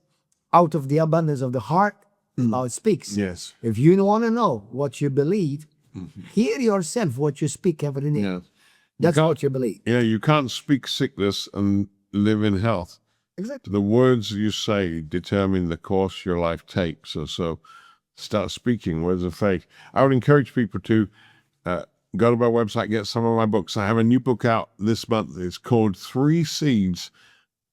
out of the abundance of the heart, the mouth speaks. Yes. If you want to know what you believe, hear yourself what you speak every day. Yeah. That's what you believe. Yeah, you can't speak sickness and live in health. Exactly. The words you say determine the course your life takes. So start speaking words of faith. I would encourage people to go to my website, get some of my books. I have a new book out this month. It's called 3 Seeds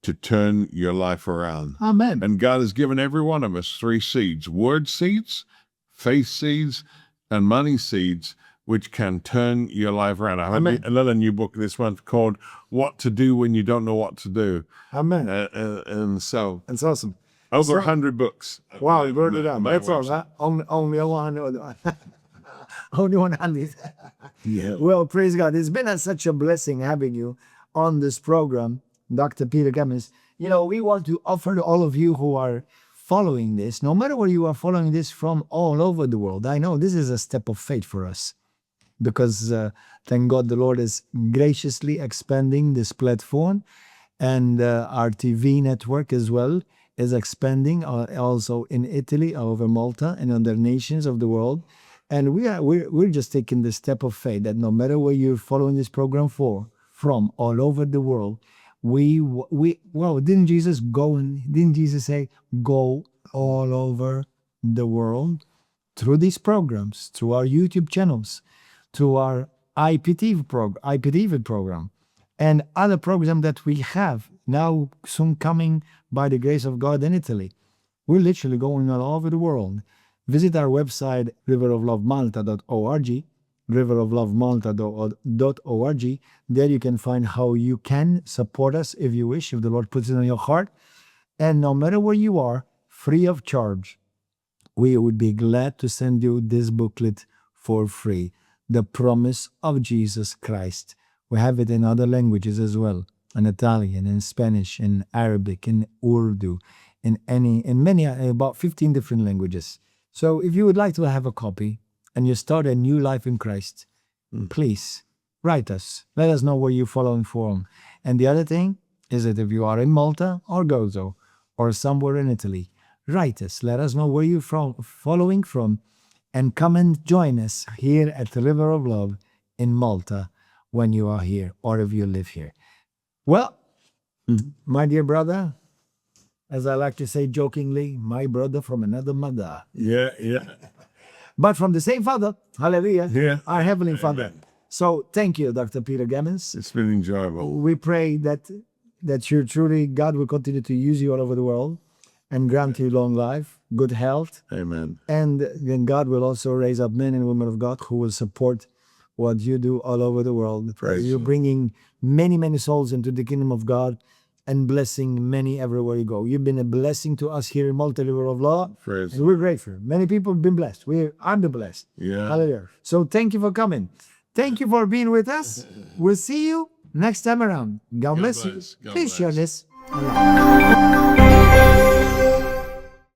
to turn your life around. Amen. And God has given every one of us 3 seeds: word seeds, faith seeds, and money seeds, which can turn your life around. I have another new book this month called What to Do When You Don't Know What to Do. Amen. And so, That's awesome. over 100 books. Wow, you wrote it down. My That's all, website. huh? Only 100. Only 100. Yeah. Well, praise God. It's been such a blessing having you on this program, Dr. Peter Gammons. You know, we want to offer to all of you who are following this, no matter where you are following this from all over the world. I know this is a step of faith for us because thank God the Lord is graciously expanding this platform, and our TV network as well is expanding also in Italy, over Malta, and other nations of the world. And we're just taking the step of faith that no matter where you're following this program from all over the world, didn't Jesus say go all over the world through these programs, through our YouTube channels, through our IPTV program, and other programs that we have now soon coming by the grace of God in Italy. We're literally going all over the world. Visit our website, riveroflovemalta.org, riveroflovemalta.org. There you can find how you can support us if you wish, if the Lord puts it on your heart. And no matter where you are, free of charge, we would be glad to send you this booklet for free, The Promise of Jesus Christ. We have it in other languages as well, in Italian, in Spanish, in Arabic, in Urdu, in many, about 15 different languages. So if you would like to have a copy and you start a new life in Christ, please write us. Let us know where you're following from. And the other thing is that if you are in Malta or Gozo or somewhere in Italy, write us. Let us know where you're following from, and come and join us here at the River of Love in Malta when you are here or if you live here. Well, my dear brother, as I like to say jokingly, my brother from another mother, Yeah. but from the same Father, hallelujah, Yeah. our Heavenly Father. So thank you, Dr. Peter Gammons. It's been enjoyable. We pray that you're truly, God will continue to use you all over the world and grant you long life, good health. Amen. And then God will also raise up men and women of God who will support what you do all over the world. Praise You're Him. bringing many, many souls into the kingdom of God and blessing many everywhere you go. You've been a blessing to us here in Malta, River of Law. Praise And we're grateful. Many people have been blessed. I'm the blessed. Yeah. Hallelujah. So thank you for coming. Thank you for being with us. We'll see you next time around. God bless you. bless. God Please share bless. this.